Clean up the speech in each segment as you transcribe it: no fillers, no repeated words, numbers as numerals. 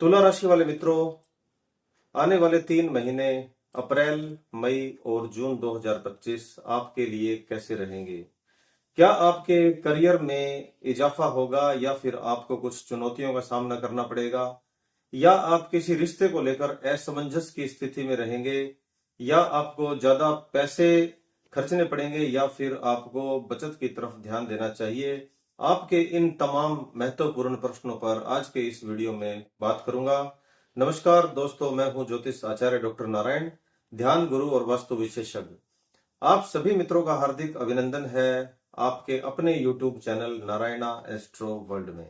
तुला राशि वाले मित्रों, आने वाले 3 महीने अप्रैल, मई और जून 2025 आपके लिए कैसे रहेंगे? क्या आपके करियर में इजाफा होगा या फिर आपको कुछ चुनौतियों का सामना करना पड़ेगा? या आप किसी रिश्ते को लेकर असमंजस की स्थिति में रहेंगे? या आपको ज्यादा पैसे खर्चने पड़ेंगे या फिर आपको बचत की तरफ ध्यान देना चाहिए? आपके इन तमाम महत्वपूर्ण प्रश्नों पर आज के इस वीडियो में बात करूंगा। नमस्कार दोस्तों, मैं हूं ज्योतिष आचार्य डॉक्टर नारायण, ध्यान गुरु और वास्तु विशेषज्ञ। आप सभी मित्रों का हार्दिक अभिनंदन है आपके अपने YouTube channel Narayana astro world में।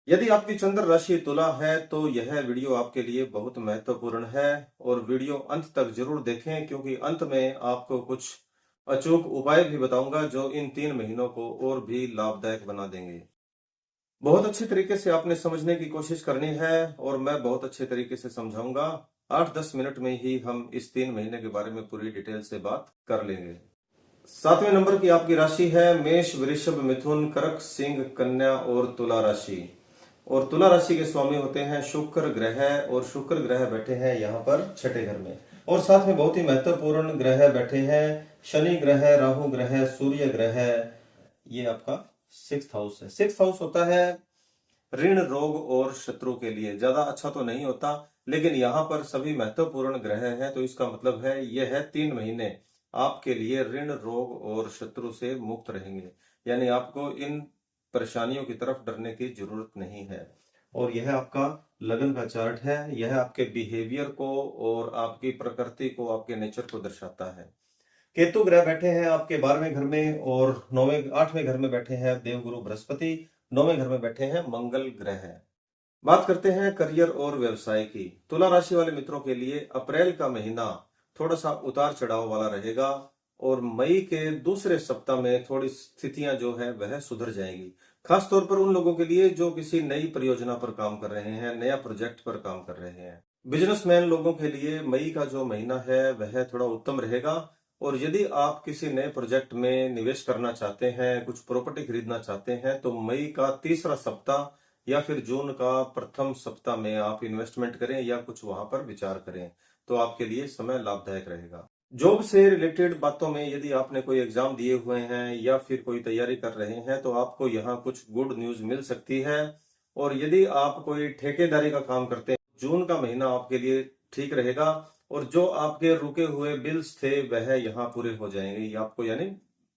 यदि आपकी चंद्र राशि तुला है तो यह वीडियो आपके लिए बहुत महत्वपूर्ण है और वीडियो अंत तक जरूर देखें, क्योंकि अंत में आपको कुछ अचूक उपाय भी बताऊंगा जो इन 3 महीनों को और भी लाभदायक बना देंगे। बहुत अच्छे तरीके से आपने समझने की कोशिश करनी है और मैं बहुत अच्छे तरीके से समझाऊंगा। 8-10 मिनट में ही हम इस 3 महीने के बारे में पूरी डिटेल से बात कर लेंगे। 7वें नंबर की आपकी राशि है मेष, वृषभ, मिथुन, कर्क, सिंह, कन्या और तुला राशि। और तुला राशि के स्वामी होते हैं शुक्र ग्रह, और शुक्र ग्रह बैठे हैं यहाँ पर छठे घर में। और साथ में बहुत ही महत्वपूर्ण ग्रह बैठे हैं शनि ग्रह, राहु ग्रह, सूर्य ग्रह। ये आपका 6th हाउस है। 6th हाउस होता है ऋण, रोग और शत्रु के लिए। ज्यादा अच्छा तो नहीं होता, लेकिन यहाँ पर सभी महत्वपूर्ण ग्रह हैं, तो इसका मतलब है यह है 3 महीने आपके लिए ऋण, रोग और शत्रु से मुक्त रहेंगे। यानी आपको इन परेशानियों की तरफ डरने की जरूरत नहीं है। और यह आपका लगन का चार्ट है। यह आपके बिहेवियर को और आपकी प्रकृति को, आपके नेचर को दर्शाता है। केतु ग्रह बैठे हैं आपके 12वें घर में, और 8वें घर में बैठे हैं देवगुरु बृहस्पति। 9वें घर में बैठे हैं मंगल ग्रह। बात करते हैं करियर और व्यवसाय की। तुला राशि वाले मित्रों के लिए अप्रैल का महीना थोड़ा सा उतार चढ़ाव वाला रहेगा, और मई के दूसरे सप्ताह में थोड़ी स्थितियां जो है वह सुधर जाएगी। खास तौर पर उन लोगों के लिए जो किसी नई परियोजना पर काम कर रहे हैं, नया प्रोजेक्ट पर काम कर रहे हैं। बिजनेसमैन लोगों के लिए मई का जो महीना है वह थोड़ा उत्तम रहेगा। और यदि आप किसी नए प्रोजेक्ट में निवेश करना चाहते हैं, कुछ प्रॉपर्टी खरीदना चाहते हैं, तो मई का तीसरा सप्ताह या फिर जून का प्रथम सप्ताह में आप इन्वेस्टमेंट करें या कुछ वहां पर विचार करें, तो आपके लिए समय लाभदायक रहेगा। जॉब से रिलेटेड बातों में यदि आपने कोई एग्जाम दिए हुए हैं या फिर कोई तैयारी कर रहे हैं, तो आपको यहाँ कुछ गुड न्यूज मिल सकती है। और यदि आप कोई ठेकेदारी का काम करते हैं, जून का महीना आपके लिए ठीक रहेगा। और जो आपके रुके हुए बिल्स थे वह यहाँ पूरे हो जाएंगे, आपको यानी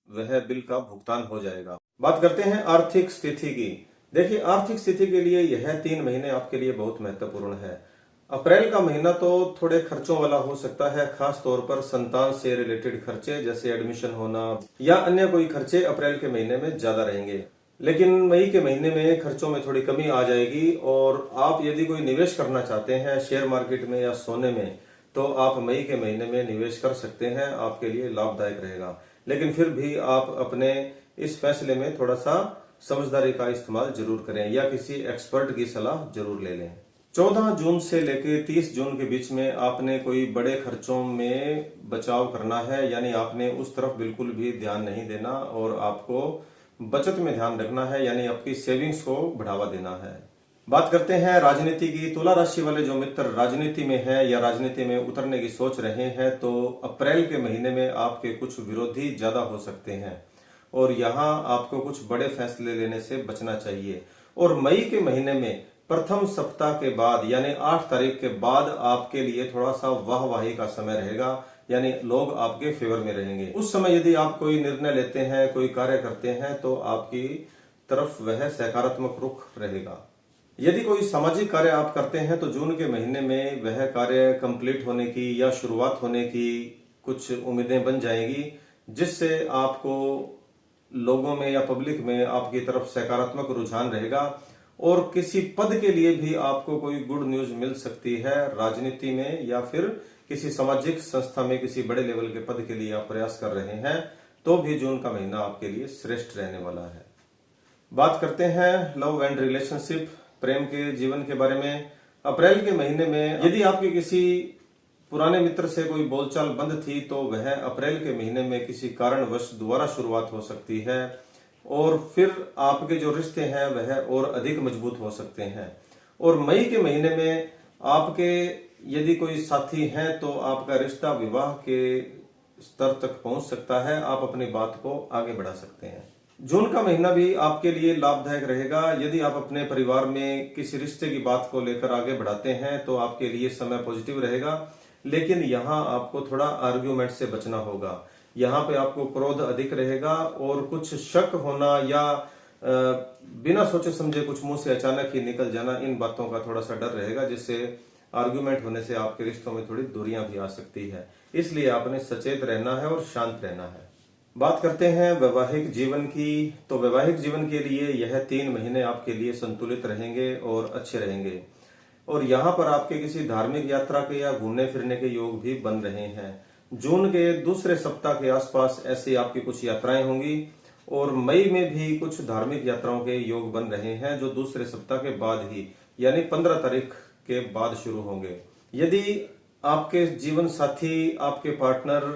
वह बिल का भुगतान हो जाएगा। बात करते हैं आर्थिक स्थिति की। देखिए, आर्थिक स्थिति के लिए यह 3 महीने आपके लिए बहुत महत्वपूर्ण है। अप्रैल का महीना तो थोड़े खर्चों वाला हो सकता है, खास तौर पर संतान से रिलेटेड खर्चे जैसे एडमिशन होना या अन्य कोई खर्चे अप्रैल के महीने में ज्यादा रहेंगे। लेकिन मई के महीने में खर्चों में थोड़ी कमी आ जाएगी। और आप यदि कोई निवेश करना चाहते हैं शेयर मार्केट में या सोने में, तो आप मई के महीने में निवेश कर सकते हैं, आपके लिए लाभदायक रहेगा। लेकिन फिर भी आप अपने इस फैसले में थोड़ा सा समझदारी का इस्तेमाल जरूर करें या किसी एक्सपर्ट की सलाह जरूर ले लें। 14 जून से लेकर 30 जून के बीच में आपने कोई बड़े खर्चों में बचाव करना है, यानी आपने उस तरफ बिल्कुल भी ध्यान नहीं देना और आपको बचत में ध्यान रखना है, यानी आपकी सेविंग्स को बढ़ावा देना है। बात करते हैं राजनीति की। तुला राशि वाले जो मित्र राजनीति में हैं या राजनीति में उतरने की सोच रहे हैं, तो अप्रैल के महीने में आपके कुछ विरोधी ज्यादा हो सकते हैं और यहाँ आपको कुछ बड़े फैसले लेने से बचना चाहिए। और मई के महीने में प्रथम सप्ताह के बाद यानी 8 तारीख के बाद आपके लिए थोड़ा सा वाहवाही का समय रहेगा, यानी लोग आपके फेवर में रहेंगे। उस समय यदि आप कोई निर्णय लेते हैं, कोई कार्य करते हैं, तो आपकी तरफ वह सकारात्मक रुख रहेगा। यदि कोई सामाजिक कार्य आप करते हैं, तो जून के महीने में वह कार्य कंप्लीट होने की या शुरुआत होने की कुछ उम्मीदें बन जाएगी, जिससे आपको लोगों में या पब्लिक में आपकी तरफ सकारात्मक रुझान रहेगा। और किसी पद के लिए भी आपको कोई गुड न्यूज मिल सकती है राजनीति में, या फिर किसी सामाजिक संस्था में किसी बड़े लेवल के पद के लिए आप प्रयास कर रहे हैं, तो भी जून का महीना आपके लिए श्रेष्ठ रहने वाला है। बात करते हैं लव एंड रिलेशनशिप, प्रेम के जीवन के बारे में। अप्रैल के महीने में यदि आपके किसी पुराने मित्र से कोई बोलचाल बंद थी, तो वह अप्रैल के महीने में किसी कारणवश दोबारा शुरुआत हो सकती है और फिर आपके जो रिश्ते हैं वह और अधिक मजबूत हो सकते हैं। और मई के महीने में आपके यदि कोई साथी हैं तो आपका रिश्ता विवाह के स्तर तक पहुंच सकता है। आप अपनी बात को आगे बढ़ा सकते हैं। जून का महीना भी आपके लिए लाभदायक रहेगा। यदि आप अपने परिवार में किसी रिश्ते की बात को लेकर आगे बढ़ाते हैं तो आपके लिए समय पॉजिटिव रहेगा, लेकिन यहाँ आपको थोड़ा आर्ग्यूमेंट से बचना होगा। यहाँ पे आपको क्रोध अधिक रहेगा और कुछ शक होना या बिना सोचे समझे कुछ मुंह से अचानक ही निकल जाना, इन बातों का थोड़ा सा डर रहेगा, जिससे आर्ग्यूमेंट होने से आपके रिश्तों में थोड़ी दूरियां भी आ सकती है। इसलिए आपने सचेत रहना है और शांत रहना है। बात करते हैं वैवाहिक जीवन की। तो वैवाहिक जीवन के लिए यह 3 महीने आपके लिए संतुलित रहेंगे और अच्छे रहेंगे। और यहाँ पर आपके किसी धार्मिक यात्रा के या घूमने फिरने के योग भी बन रहे हैं। जून के दूसरे सप्ताह के आसपास ऐसी आपकी कुछ यात्राएं होंगी और मई में भी कुछ धार्मिक यात्राओं के योग बन रहे हैं जो दूसरे सप्ताह के बाद ही यानी 15 तारीख के बाद शुरू होंगे। यदि आपके जीवन साथी, आपके पार्टनर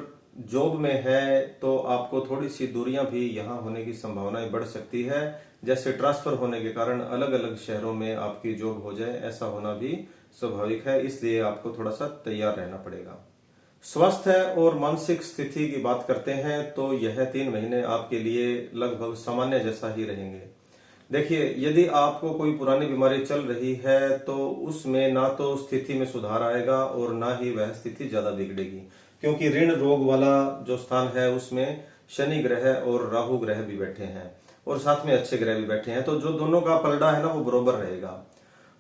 जॉब में है तो आपको थोड़ी सी दूरियां भी यहाँ होने की संभावनाएं बढ़ सकती है। जैसे ट्रांसफर होने के कारण अलग अलग शहरों में आपकी जॉब हो जाए, ऐसा होना भी स्वाभाविक है। इसलिए आपको थोड़ा सा तैयार रहना पड़ेगा। स्वास्थ्य और मानसिक स्थिति की बात करते हैं तो यह 3 महीने आपके लिए लगभग सामान्य जैसा ही रहेंगे। देखिए, यदि आपको कोई पुरानी बीमारी चल रही है तो उसमें ना तो स्थिति में सुधार आएगा और ना ही वह स्थिति ज्यादा बिगड़ेगी, क्योंकि ऋण रोग वाला जो स्थान है उसमें शनि ग्रह और राहु ग्रह भी बैठे हैं और साथ में अच्छे ग्रह भी बैठे हैं। तो जो दोनों का पलड़ा है ना वो बरोबर रहेगा।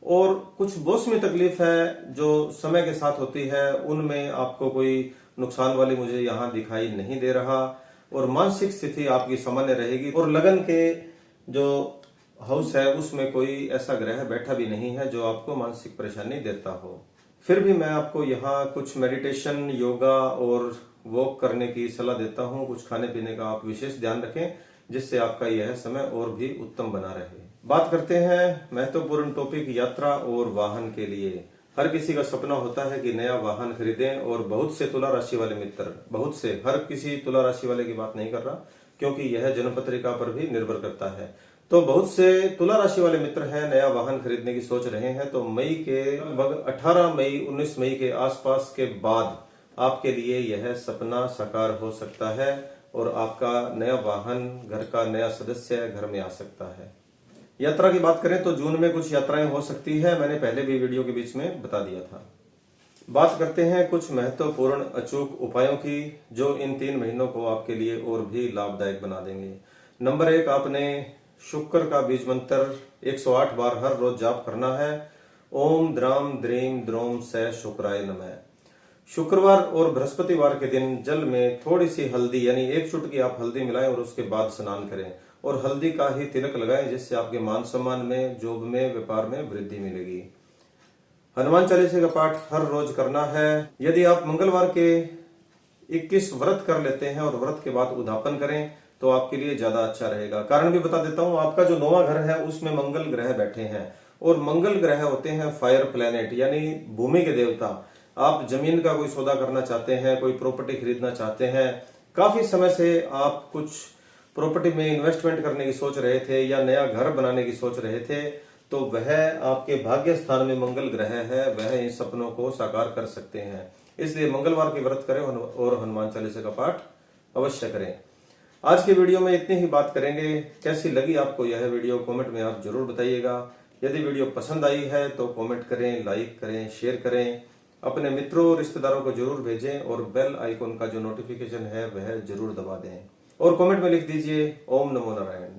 और कुछ मौसमी तकलीफ है जो समय के साथ होती है, उनमें आपको कोई नुकसान वाली मुझे यहाँ दिखाई नहीं दे रहा। और मानसिक स्थिति आपकी सामान्य रहेगी। और लगन के जो हाउस है उसमें कोई ऐसा ग्रह बैठा भी नहीं है जो आपको मानसिक परेशानी देता हो। फिर भी मैं आपको यहाँ कुछ मेडिटेशन, योगा और वॉक करने की सलाह देता हूँ। कुछ खाने पीने का आप विशेष ध्यान रखें जिससे आपका यह समय और भी उत्तम बना रहे। बात करते हैं महत्वपूर्ण टॉपिक यात्रा और वाहन के लिए। हर किसी का सपना होता है कि नया वाहन खरीदें और बहुत से तुला राशि वाले मित्र, बहुत से, हर किसी तुला राशि वाले की बात नहीं कर रहा क्योंकि यह जन्म पत्रिका पर भी निर्भर करता है। तो बहुत से तुला राशि वाले मित्र हैं, नया वाहन खरीदने की सोच रहे हैं। तो मई के लगभग 18 मई 19 मई के आसपास के बाद आपके लिए यह सपना साकार हो सकता है और आपका नया वाहन, घर का नया सदस्य घर में आ सकता है। यात्रा की बात करें तो जून में कुछ यात्राएं हो सकती है, मैंने पहले भी वीडियो के बीच में बता दिया था। बात करते हैं कुछ महत्वपूर्ण अचूक उपायों की जो इन 3 महीनों को आपके लिए और भी लाभदायक बना देंगे। नंबर 1, आपने शुक्र का बीज मंत्र 108 बार हर रोज जाप करना है। ओम द्राम द्रीम द्रोम से शुक्राय नमः। शुक्रवार और बृहस्पतिवार के दिन जल में थोड़ी सी हल्दी यानी 1 चुटकी आप हल्दी मिलाएं और उसके बाद स्नान करें और हल्दी का ही तिलक लगाएं, जिससे आपके मान सम्मान में, जॉब में, व्यापार में वृद्धि मिलेगी। हनुमान चालीसा का पाठ हर रोज करना है। यदि आप मंगलवार के 21 व्रत कर लेते हैं और व्रत के बाद उद्यापन करें तो आपके लिए ज्यादा अच्छा रहेगा। कारण भी बता देता हूं, आपका जो 9वां घर है उसमें मंगल ग्रह बैठे हैं और मंगल ग्रह होते हैं फायर प्लेनेट यानी भूमि के देवता। आप जमीन का कोई सौदा करना चाहते हैं, कोई प्रॉपर्टी खरीदना चाहते हैं, काफी समय से आप कुछ प्रॉपर्टी में इन्वेस्टमेंट करने की सोच रहे थे या नया घर बनाने की सोच रहे थे, तो वह आपके भाग्य स्थान में मंगल ग्रह है, वह इन सपनों को साकार कर सकते हैं। इसलिए मंगलवार के व्रत करें और हनुमान चालीसा का पाठ अवश्य करें। आज के वीडियो में इतनी ही बात करेंगे। कैसी लगी आपको यह वीडियो कमेंट में आप जरूर बताइएगा। यदि वीडियो पसंद आई है तो कमेंट करें, लाइक करें, शेयर करें, अपने मित्रों रिश्तेदारों को जरूर भेजें और बेल आइकन का जो नोटिफिकेशन है वह जरूर दबा दें और कमेंट में लिख दीजिए ओम नमो नारायण।